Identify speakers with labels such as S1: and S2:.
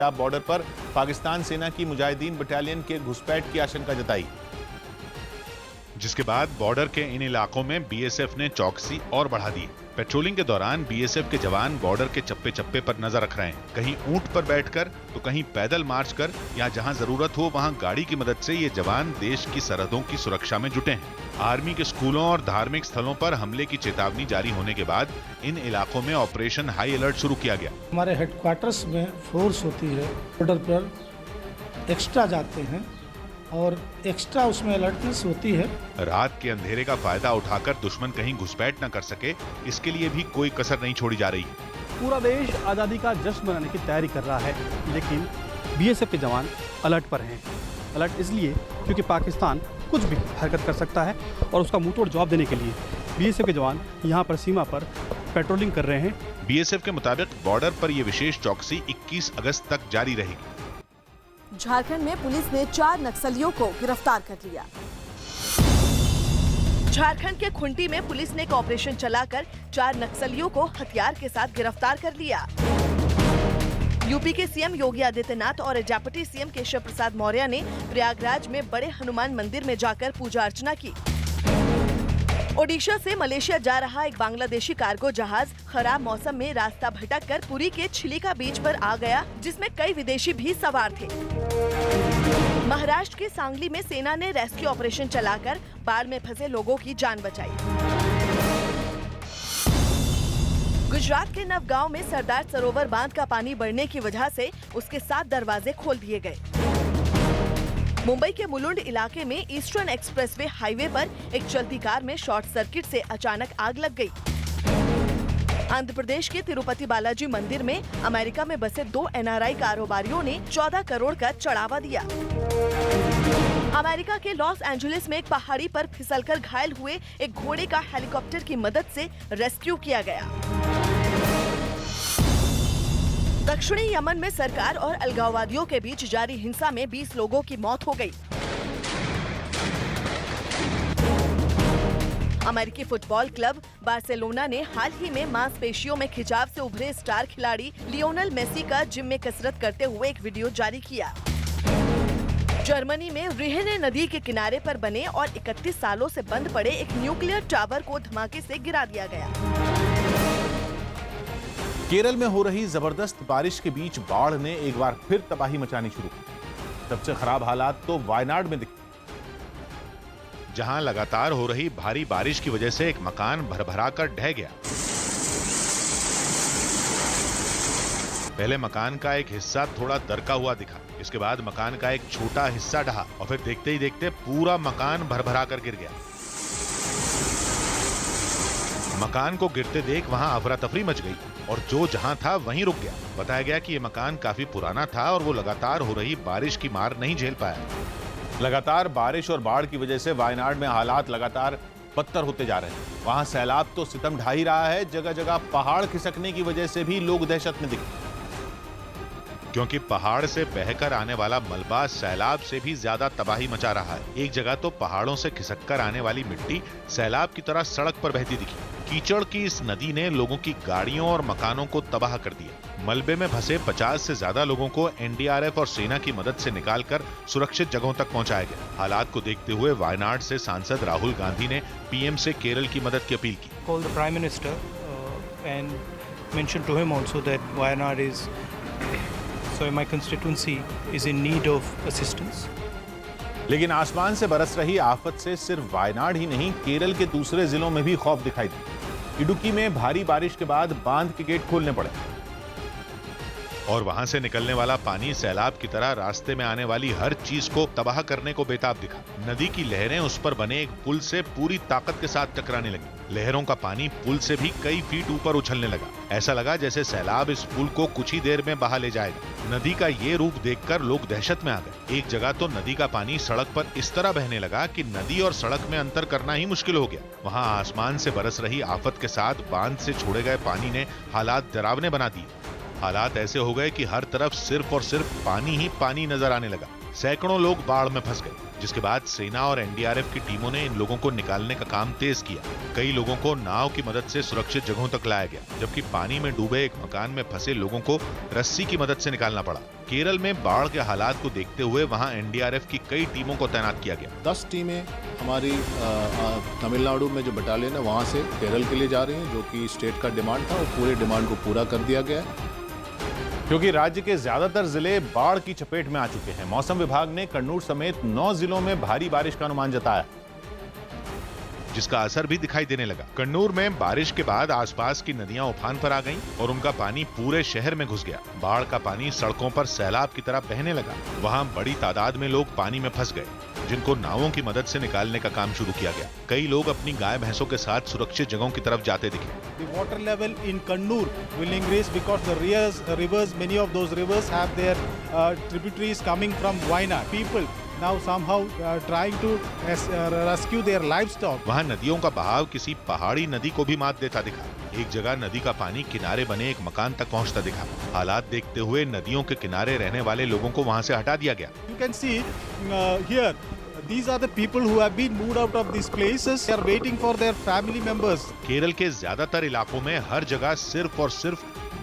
S1: Border पर पाकिस्तान सेना की मुजाहिदीन बटालियन के घुसपैठ की आशंका जताई,
S2: जिसके बाद बॉर्डर के इन इलाकों में बीएसएफ ने चौकसी और बढ़ा दी। पेट्रोलिंग के दौरान बीएसएफ के जवान बॉर्डर के चप्पे चप्पे पर नजर रख रहे हैं, कहीं ऊंट पर बैठकर तो कहीं पैदल मार्च कर, या जहां जरूरत हो वहां गाड़ी की मदद से ये जवान देश की सरहदों की सुरक्षा में जुटे हैं। आर्मी के स्कूलों और धार्मिक स्थलों पर हमले की चेतावनी जारी होने के बाद इन इलाकों में ऑपरेशन हाई अलर्ट शुरू किया गया।
S3: हमारे हेडक्वार्टर्स में फोर्स होती है, बॉर्डर पर एक्स्ट्रा जाते हैं और एक्स्ट्रा उसमें अलर्टनेस होती है।
S2: रात के अंधेरे का फायदा उठाकर दुश्मन कहीं घुसपैठ न कर सके, इसके लिए भी कोई कसर नहीं छोड़ी जा रही।
S4: पूरा देश आज़ादी का जश्न मनाने की तैयारी कर रहा है, लेकिन बीएसएफ के जवान अलर्ट पर हैं। अलर्ट इसलिए क्योंकि पाकिस्तान कुछ भी हरकत कर सकता है और उसका मुंहतोड़ जवाब देने के लिए बीएसएफ के जवान यहाँ पर सीमा पर पेट्रोलिंग कर रहे हैं।
S2: बीएसएफ के मुताबिक बॉर्डर पर यह विशेष चौकसी 21 अगस्त तक जारी रहेगी।
S5: झारखंड में पुलिस ने 4 नक्सलियों को गिरफ्तार कर लिया। झारखंड के खुंटी में पुलिस ने एक ऑपरेशन चलाकर 4 नक्सलियों को हथियार के साथ गिरफ्तार कर लिया। यूपी के सीएम योगी आदित्यनाथ और डेप्यूटी सीएम केशव प्रसाद मौर्य ने प्रयागराज में बड़े हनुमान मंदिर में जाकर पूजा अर्चना की। ओडिशा से मलेशिया जा रहा एक बांग्लादेशी कार्गो जहाज खराब मौसम में रास्ता भटककर पुरी के छिलिका बीच पर आ गया, जिसमें कई विदेशी भी सवार थे। महाराष्ट्र के सांगली में सेना ने रेस्क्यू ऑपरेशन चलाकर बाढ़ में फंसे लोगों की जान बचाई। गुजरात के नवगांव में सरदार सरोवर बांध का पानी बढ़ने की वजह से उसके 7 दरवाजे खोल दिए गए। मुंबई के मुलुंड इलाके में ईस्टर्न एक्सप्रेसवे हाईवे पर एक चलती कार में शॉर्ट सर्किट से अचानक आग लग गई। आंध्र प्रदेश के तिरुपति बालाजी मंदिर में अमेरिका में बसे 2 एनआरआई कारोबारियों ने 14 करोड़ का चढ़ावा दिया। अमेरिका के लॉस एंजलिस में एक पहाड़ी पर फिसलकर घायल हुए एक घोड़े का हेलीकॉप्टर की मदद से रेस्क्यू किया गया। दक्षिणी यमन में सरकार और अलगाववादियों के बीच जारी हिंसा में 20 लोगों की मौत हो गई। अमेरिकी फुटबॉल क्लब बार्सिलोना ने हाल ही में मांसपेशियों में खिंचाव से उभरे स्टार खिलाड़ी लियोनेल मेसी का जिम में कसरत करते हुए एक वीडियो जारी किया। जर्मनी में रिहेने नदी के किनारे पर बने और 31 सालों से बंद पड़े एक न्यूक्लियर टावर को धमाके से गिरा दिया गया।
S1: केरल में हो रही जबरदस्त बारिश के बीच बाढ़ ने एक बार फिर तबाही मचानी शुरू की। सबसे खराब हालात तो वायनाड में दिखे,
S2: जहां लगातार हो रही भारी बारिश की वजह से एक मकान भरभराकर ढह गया। पहले मकान का एक हिस्सा थोड़ा दरका हुआ दिखा, इसके बाद मकान का एक छोटा हिस्सा ढहा और फिर देखते ही देखते पूरा मकान भरभराकर गिर गया। मकान को गिरते देख वहां अफरा तफरी मच गई और जो जहां था वहीं रुक गया। बताया गया कि यह मकान काफी पुराना था और वो लगातार हो रही बारिश की मार नहीं झेल पाया।
S1: लगातार बारिश और बाढ़ की वजह से वायनाड में हालात लगातार बदतर होते जा रहे हैं। वहां सैलाब तो सितम ढा ही रहा है, जगह जगह पहाड़ खिसकने की वजह से भी लोग दहशत में दिखे,
S2: क्योंकि पहाड़ से बहकर आने वाला मलबा सैलाब से भी ज्यादा तबाही मचा रहा है। एक जगह तो पहाड़ों से खिसककर आने वाली मिट्टी सैलाब की तरह सड़क पर बहती दिखी। कीचड़ की इस नदी ने लोगों की गाड़ियों और मकानों को तबाह कर दिया। मलबे में फंसे 50 से ज्यादा लोगों को एनडीआरएफ और सेना की मदद से निकालकर सुरक्षित जगहों तक पहुंचाया गया। हालात को देखते हुए वायनाड से सांसद राहुल गांधी ने पीएम से केरल की मदद की अपील की।
S6: Call the Prime Minister and mention to him also that Wayanad is, so my constituency is in need of assistance.
S1: लेकिन आसमान से बरस रही आफत से सिर्फ वायनाड ही नहीं, केरल के दूसरे जिलों में भी खौफ दिखाई दिया। इडुक्की में भारी बारिश के बाद बांध के गेट खोलने पड़े
S2: और वहां से निकलने वाला पानी सैलाब की तरह रास्ते में आने वाली हर चीज को तबाह करने को बेताब दिखा। नदी की लहरें उस पर बने एक पुल से पूरी ताकत के साथ टकराने लगी। लहरों का पानी पुल से भी कई फीट ऊपर उछलने लगा। ऐसा लगा जैसे सैलाब इस पुल को कुछ ही देर में बहा ले जाएगा। नदी का ये रूप देखकर लोग दहशत में आ गए। एक जगह तो नदी का पानी सड़क पर इस तरह बहने लगा कि नदी और सड़क में अंतर करना ही मुश्किल हो गया। वहां आसमान से बरस रही आफत के साथ बांध से छोड़े गए पानी ने हालात डरावने बना दिए। हालात ऐसे हो गए कि हर तरफ सिर्फ और सिर्फ पानी ही पानी नजर आने लगा। सैकड़ों लोग बाढ़ में फंस गए, जिसके बाद सेना और एनडीआरएफ की टीमों ने इन लोगों को निकालने का काम तेज किया। कई लोगों को नाव की मदद से सुरक्षित जगहों तक लाया गया, जबकि पानी में डूबे एक मकान में फंसे लोगों को रस्सी की मदद से निकालना पड़ा। केरल में बाढ़ के हालात को देखते हुए वहां एनडीआरएफ की कई टीमों को तैनात किया गया।
S7: 10 टीमें हमारी तमिलनाडु में जो बटालियन है वहाँ से केरल के लिए जा रही हैं, जो कि स्टेट का डिमांड था और पूरे डिमांड को पूरा कर दिया गया है।
S1: क्योंकि राज्य के ज्यादातर जिले बाढ़ की चपेट में आ चुके हैं, मौसम विभाग ने कन्नूर समेत 9 जिलों में भारी बारिश का अनुमान जताया,
S2: जिसका असर भी दिखाई देने लगा। कन्नूर में बारिश के बाद आसपास की नदियां उफान पर आ गईं और उनका पानी पूरे शहर में घुस गया। बाढ़ का पानी सड़कों पर सैलाब की तरह बहने लगा। वहां बड़ी तादाद में लोग पानी में फंस गए, जिनको नावों की मदद से निकालने का काम शुरू किया गया। कई लोग अपनी गाय भैंसों के साथ सुरक्षित जगहों की तरफ जाते दिखे।
S8: The water level in Kannur will increase because the rivers, many of those rivers have their tributaries coming from Wayanad. People now somehow trying to rescue their livestock.
S2: वहाँ नदियों का बहाव किसी पहाड़ी नदी को भी मात देता दिखा। एक जगह नदी का पानी किनारे बने एक मकान तक पहुँचता दिखा। हालात देखते हुए नदियों के किनारे रहने वाले लोगों को वहाँ से हटा दिया गया।
S8: You can see here, these are the people who have been moved out of these places. They are waiting for their family members.
S2: Kerala के ज्यादातर इलाकों में हर जगह सिर्फ और सिर्फ